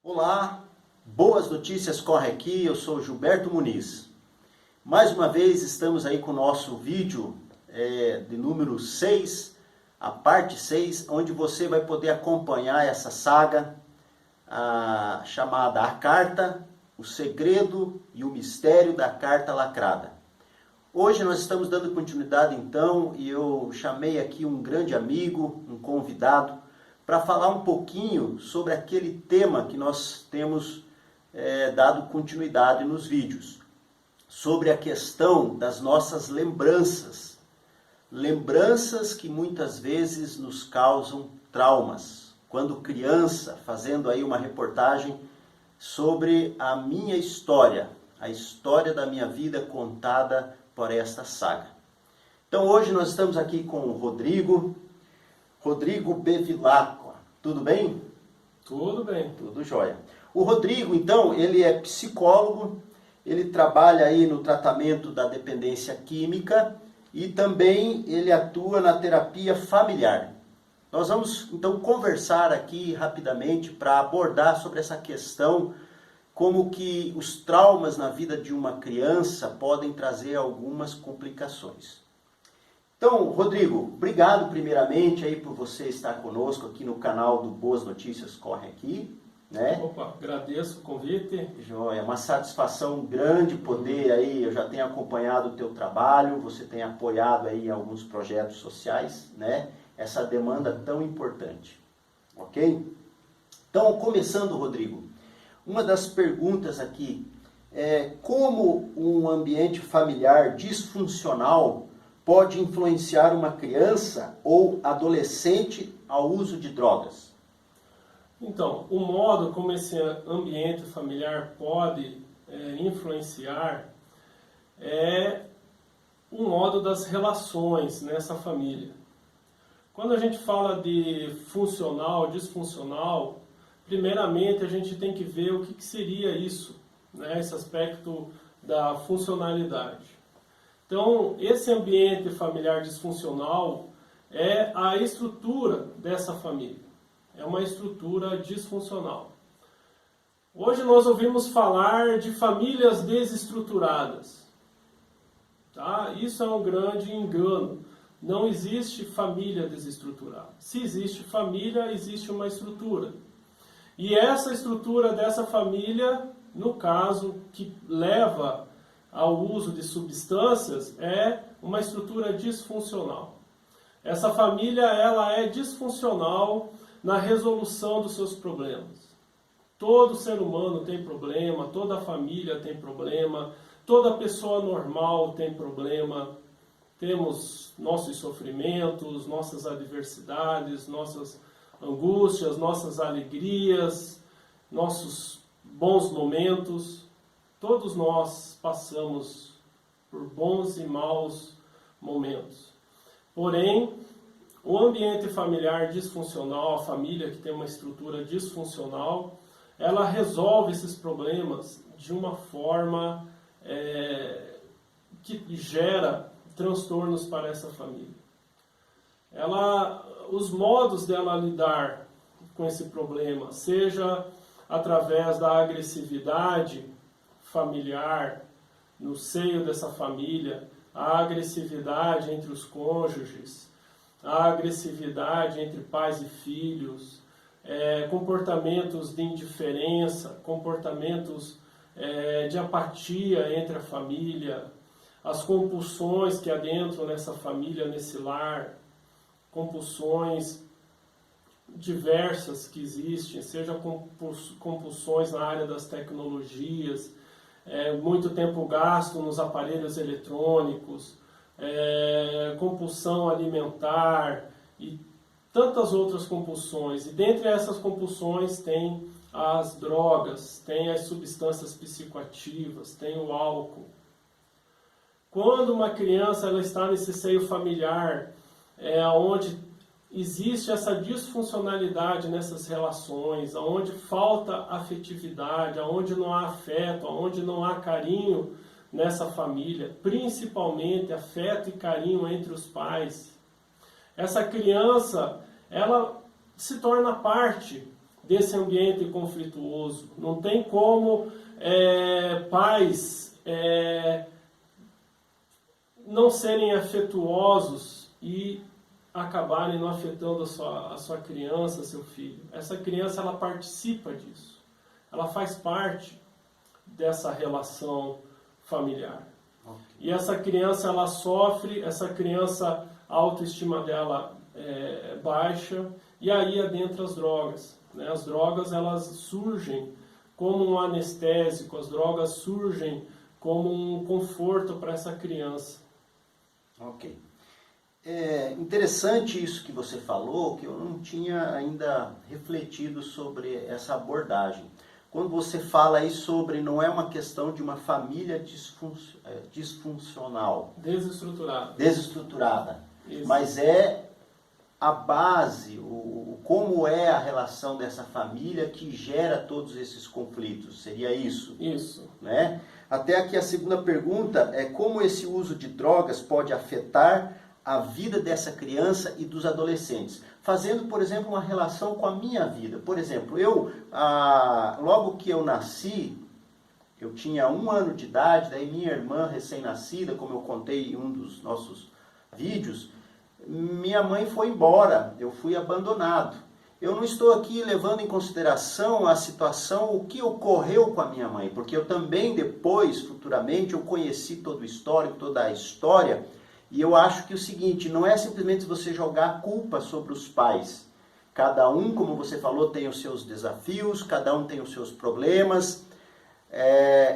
Olá, boas notícias corre aqui, eu sou Gilberto Muniz. Mais uma vez estamos aí com o nosso vídeo de número 6, a parte 6, onde você vai poder acompanhar essa saga chamada A Carta, o Segredo e o Mistério da Carta Lacrada. Hoje nós estamos dando continuidade então e eu chamei aqui um grande amigo, um convidado, para falar um pouquinho sobre aquele tema que nós temos dado continuidade nos vídeos, sobre a questão das nossas lembranças. Lembranças que muitas vezes nos causam traumas. Quando criança, fazendo aí uma reportagem sobre a minha história, a história da minha vida contada por esta saga. Então hoje nós estamos aqui com o Rodrigo Bevilacqua. Tudo bem? Tudo bem. Tudo jóia. O Rodrigo, então, ele é psicólogo, ele trabalha aí no tratamento da dependência química e também ele atua na terapia familiar. Nós vamos, então, conversar aqui rapidamente para abordar sobre essa questão, como que os traumas na vida de uma criança podem trazer algumas complicações. Então, Rodrigo, obrigado primeiramente aí por você estar conosco aqui no canal do Boas Notícias Corre Aqui, né? Opa, agradeço o convite. Joia, uma satisfação grande poder aí, eu já tenho acompanhado o teu trabalho, você tem apoiado aí alguns projetos sociais, né? Essa demanda tão importante, ok? Então, começando, Rodrigo, uma das perguntas aqui é como um ambiente familiar disfuncional pode influenciar uma criança ou adolescente ao uso de drogas? Então, o modo como esse ambiente familiar pode influenciar é o modo das relações nessa família. Quando a gente fala de funcional, disfuncional, primeiramente a gente tem que ver o que seria isso, né? Esse aspecto da funcionalidade. Então, esse ambiente familiar disfuncional é a estrutura dessa família. É uma estrutura disfuncional. Hoje nós ouvimos falar de famílias desestruturadas. Tá? Isso é um grande engano. Não existe família desestruturada. Se existe família, existe uma estrutura. E essa estrutura dessa família, no caso, que leva ao uso de substâncias, é uma estrutura disfuncional. Essa família ela é disfuncional na resolução dos seus problemas. Todo ser humano tem problema, toda família tem problema, toda pessoa normal tem problema. Temos nossos sofrimentos, nossas adversidades, nossas angústias, nossas alegrias, nossos bons momentos. Todos nós passamos por bons e maus momentos. Porém, o ambiente familiar disfuncional, a família que tem uma estrutura disfuncional, ela resolve esses problemas de uma forma que gera transtornos para essa família. Os modos dela lidar com esse problema, seja através da agressividade familiar, no seio dessa família, a agressividade entre os cônjuges, a agressividade entre pais e filhos, comportamentos de indiferença, comportamentos de apatia entre a família, as compulsões que adentram nessa família, nesse lar, compulsões diversas que existem, seja compulsões na área das tecnologias, muito tempo gasto nos aparelhos eletrônicos, compulsão alimentar e tantas outras compulsões. E dentre essas compulsões tem as drogas, tem as substâncias psicoativas, tem o álcool. Quando uma criança ela está nesse seio familiar, onde existe essa disfuncionalidade nessas relações, onde falta afetividade, onde não há afeto, onde não há carinho nessa família, principalmente afeto e carinho entre os pais. Essa criança, ela se torna parte desse ambiente conflituoso. Não tem como pais não serem afetuosos e acabarem não afetando a sua criança, seu filho. Essa criança, ela participa disso. Ela faz parte dessa relação familiar. Okay. E essa criança, ela sofre, essa criança, a autoestima dela baixa, e aí adentra as drogas. Né? As drogas, elas surgem como um anestésico, as drogas surgem como um conforto para essa criança. Ok. É interessante isso que você falou, que eu não tinha ainda refletido sobre essa abordagem. Quando você fala aí sobre, não é uma questão de uma família disfuncional. Desestruturada. Isso. Mas é a base, como é a relação dessa família que gera todos esses conflitos. Seria isso? Isso. Né? Até aqui a segunda pergunta é como esse uso de drogas pode afetar a vida dessa criança e dos adolescentes. Fazendo, por exemplo, uma relação com a minha vida. Por exemplo, logo que eu nasci, eu tinha 1 ano de idade, daí minha irmã recém-nascida, como eu contei em um dos nossos vídeos, minha mãe foi embora, eu fui abandonado. Eu não estou aqui levando em consideração a situação, o que ocorreu com a minha mãe, porque eu também depois, futuramente, eu conheci todo o histórico, toda a história, e eu acho que o seguinte, não é simplesmente você jogar a culpa sobre os pais. Cada um, como você falou, tem os seus desafios, cada um tem os seus problemas,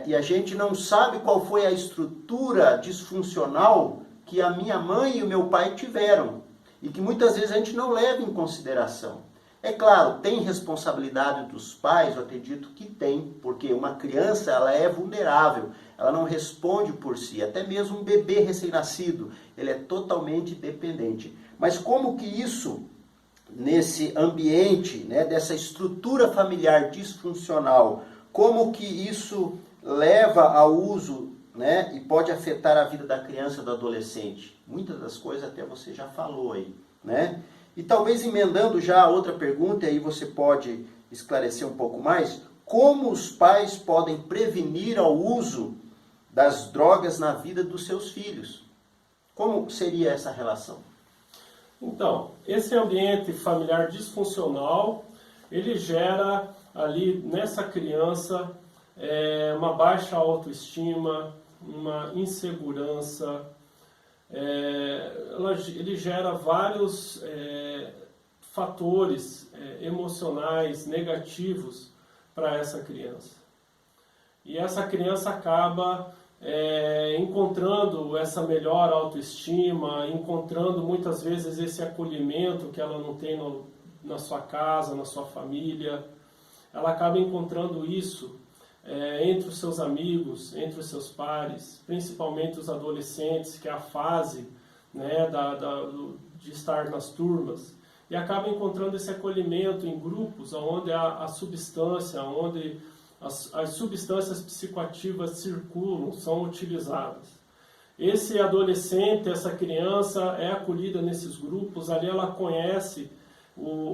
e a gente não sabe qual foi a estrutura disfuncional que a minha mãe e o meu pai tiveram, e que muitas vezes a gente não leva em consideração. É claro, tem responsabilidade dos pais, eu acredito que tem, porque uma criança ela é vulnerável, ela não responde por si, até mesmo um bebê recém-nascido, ele é totalmente dependente. Mas como que isso, nesse ambiente, né, dessa estrutura familiar disfuncional, como que isso leva ao uso, né, e pode afetar a vida da criança e do adolescente? Muitas das coisas até você já falou aí, né? E talvez emendando já a outra pergunta, aí você pode esclarecer um pouco mais, como os pais podem prevenir o uso das drogas na vida dos seus filhos? Como seria essa relação? Então, esse ambiente familiar disfuncional, ele gera ali nessa criança uma baixa autoestima, uma insegurança, ele gera vários fatores emocionais negativos para essa criança. E essa criança acaba encontrando essa melhor autoestima, encontrando muitas vezes esse acolhimento que ela não tem na sua casa, na sua família. Ela acaba encontrando isso entre os seus amigos, entre os seus pares, principalmente os adolescentes, que é a fase, né, de estar nas turmas, e acaba encontrando esse acolhimento em grupos onde a substância, onde as substâncias psicoativas circulam, são utilizadas. Esse adolescente, essa criança é acolhida nesses grupos, ali ela conhece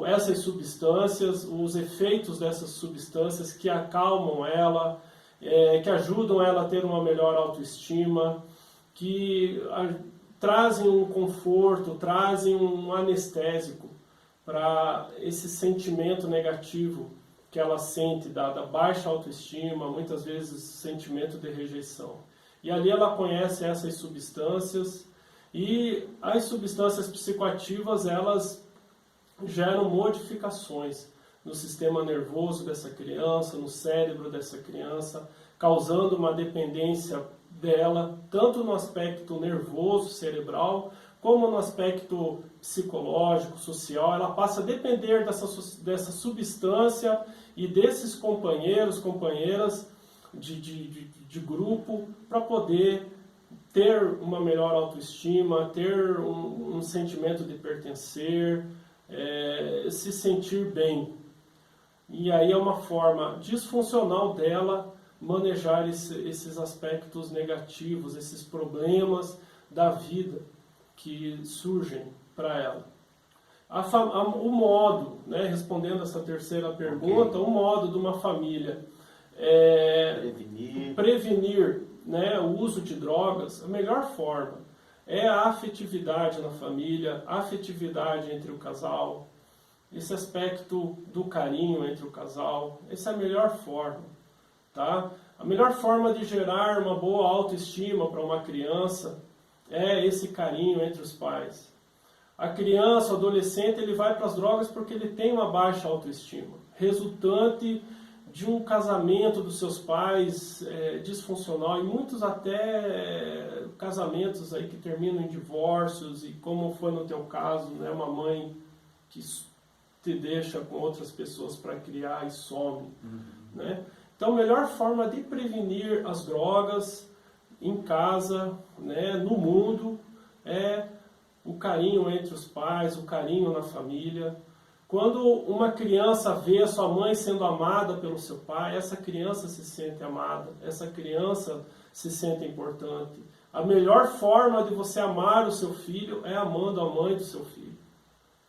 essas substâncias, os efeitos dessas substâncias que acalmam ela, que ajudam ela a ter uma melhor autoestima, que trazem um conforto, trazem um anestésico para esse sentimento negativo que ela sente da baixa autoestima, muitas vezes sentimento de rejeição. E ali ela conhece essas substâncias, e as substâncias psicoativas, elas geram modificações no sistema nervoso dessa criança, no cérebro dessa criança, causando uma dependência dela, tanto no aspecto nervoso, cerebral, como no aspecto psicológico, social. Ela passa a depender dessa substância e desses companheiras de grupo para poder ter uma melhor autoestima, ter um sentimento de pertencer, se sentir bem. E aí é uma forma disfuncional dela manejar esses aspectos negativos, esses problemas da vida que surgem para ela. O modo, né, respondendo essa terceira pergunta, o modo de uma família prevenir, né, o uso de drogas, a melhor forma é a afetividade na família, a afetividade entre o casal, esse aspecto do carinho entre o casal. Essa é a melhor forma, tá? A melhor forma de gerar uma boa autoestima para uma criança é esse carinho entre os pais. A criança, o adolescente, ele vai para as drogas porque ele tem uma baixa autoestima, resultante de um casamento dos seus pais disfuncional, e muitos até casamentos aí que terminam em divórcios, e como foi no teu caso, né, uma mãe que te deixa com outras pessoas para criar e some, né? Então, a melhor forma de prevenir as drogas em casa, né, no mundo, é o carinho entre os pais, o carinho na família. Quando uma criança vê a sua mãe sendo amada pelo seu pai, essa criança se sente amada, essa criança se sente importante. A melhor forma de você amar o seu filho é amando a mãe do seu filho.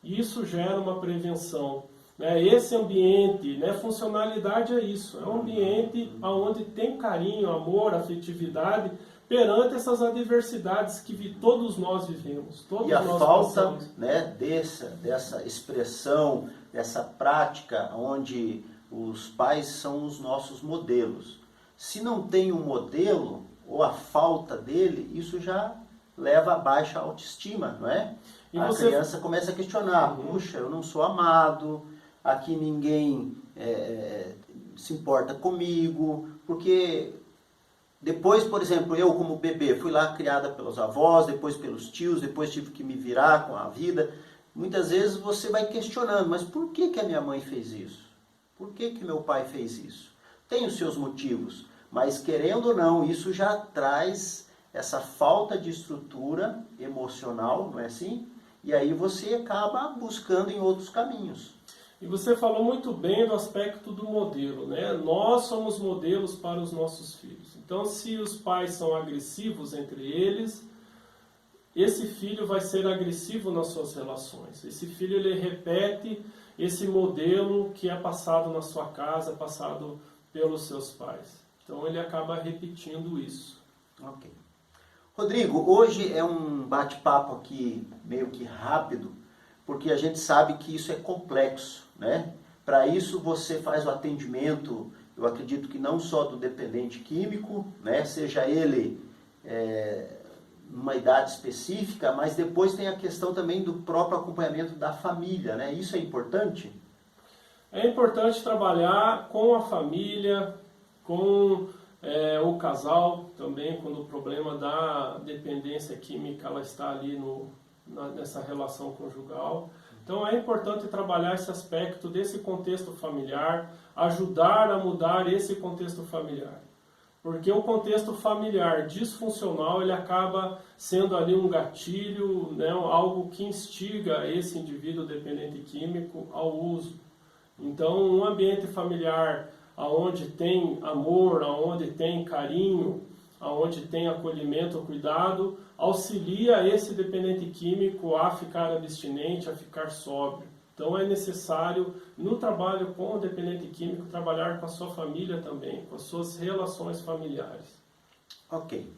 Isso gera uma prevenção. Esse ambiente, né, funcionalidade é isso, é um ambiente onde tem carinho, amor, afetividade, perante essas adversidades que todos nós vivemos. Todos e a nós falta, passamos, né, dessa expressão, dessa prática onde os pais são os nossos modelos. Se não tem um modelo, ou a falta dele, isso já leva a baixa autoestima, não é? E a criança começa a questionar, puxa, eu não sou amado, aqui ninguém se importa comigo, porque depois, por exemplo, eu como bebê fui lá criada pelos avós, depois pelos tios, depois tive que me virar com a vida. Muitas vezes você vai questionando, mas por que a minha mãe fez isso? Por que meu pai fez isso? Tem os seus motivos, mas querendo ou não, isso já traz essa falta de estrutura emocional, não é assim? E aí você acaba buscando em outros caminhos. E você falou muito bem do aspecto do modelo, né? Nós somos modelos para os nossos filhos. Então, se os pais são agressivos entre eles, esse filho vai ser agressivo nas suas relações. Esse filho, ele repete esse modelo que é passado na sua casa, passado pelos seus pais. Então, ele acaba repetindo isso. Ok. Rodrigo, hoje é um bate-papo aqui meio que rápido, porque a gente sabe que isso é complexo, né? Para isso você faz o atendimento, eu acredito que não só do dependente químico, né? Seja ele numa idade específica, mas depois tem a questão também do próprio acompanhamento da família, né? Isso é importante? É importante trabalhar com a família, com o casal também, quando o problema da dependência química ela está ali nessa relação conjugal. Então é importante trabalhar esse aspecto desse contexto familiar, ajudar a mudar esse contexto familiar. Porque o contexto familiar disfuncional, ele acaba sendo ali um gatilho, né, algo que instiga esse indivíduo dependente químico ao uso. Então, um ambiente familiar onde tem amor, onde tem carinho, onde tem acolhimento, cuidado, auxilia esse dependente químico a ficar abstinente, a ficar sóbrio. Então é necessário, no trabalho com o dependente químico, trabalhar com a sua família também, com as suas relações familiares. Ok.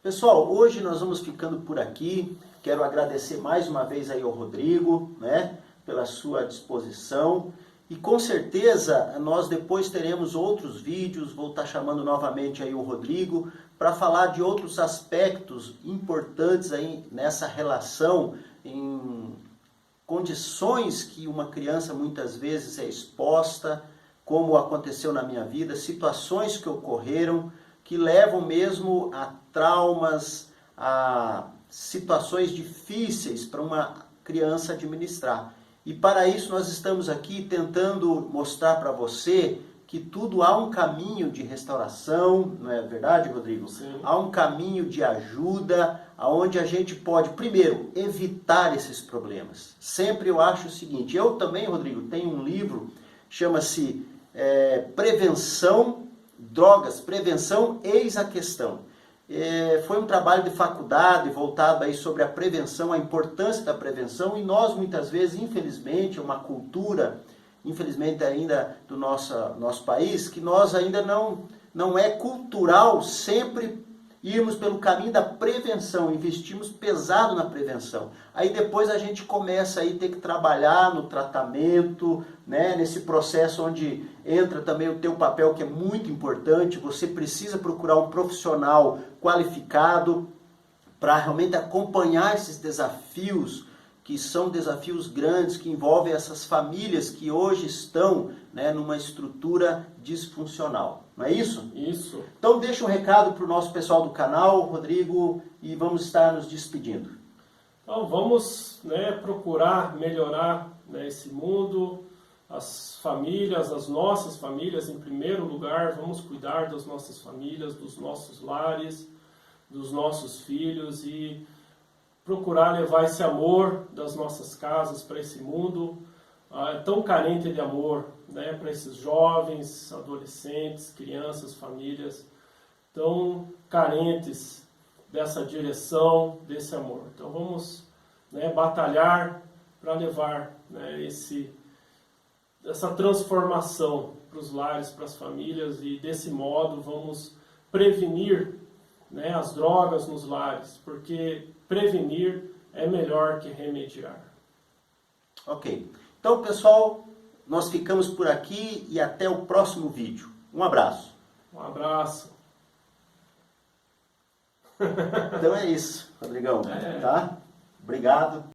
Pessoal, hoje nós vamos ficando por aqui. Quero agradecer mais uma vez aí ao Rodrigo, né, pela sua disposição. E com certeza nós depois teremos outros vídeos, vou estar chamando novamente aí o Rodrigo, para falar de outros aspectos importantes aí nessa relação, em condições que uma criança muitas vezes é exposta, como aconteceu na minha vida, situações que ocorreram, que levam mesmo a traumas, a situações difíceis para uma criança administrar. E para isso nós estamos aqui tentando mostrar para você que tudo há um caminho de restauração, não é verdade, Rodrigo? Sim. Há um caminho de ajuda, onde a gente pode, primeiro, evitar esses problemas. Sempre eu acho o seguinte, eu também, Rodrigo, tenho um livro, chama-se Prevenção, Drogas, Prevenção, Eis a Questão. Foi um trabalho de faculdade voltado aí sobre a prevenção, a importância da prevenção, e nós muitas vezes, infelizmente, é uma cultura, infelizmente ainda do nosso país, que nós ainda não é cultural sempre irmos pelo caminho da prevenção, investimos pesado na prevenção. Aí depois a gente começa aí a ter que trabalhar no tratamento, né, nesse processo onde entra também o teu papel, que é muito importante. Você precisa procurar um profissional qualificado para realmente acompanhar esses desafios, que são desafios grandes, que envolvem essas famílias que hoje estão, né, numa estrutura disfuncional. Não é isso? Isso. Então deixa um recado para o nosso pessoal do canal, Rodrigo, e vamos estar nos despedindo. Então vamos, né, procurar melhorar, né, esse mundo, as famílias, as nossas famílias em primeiro lugar. Vamos cuidar das nossas famílias, dos nossos lares, dos nossos filhos, e procurar levar esse amor das nossas casas para esse mundo tão carente de amor, né, para esses jovens, adolescentes, crianças, famílias tão carentes dessa direção, desse amor. Então vamos, né, batalhar para levar, né, essa transformação para os lares, para as famílias, e desse modo vamos prevenir, né, as drogas nos lares, porque prevenir é melhor que remediar. Ok. Então, pessoal, nós ficamos por aqui e até o próximo vídeo. Um abraço. Um abraço. Então é isso, Rodrigão. Tá? Obrigado.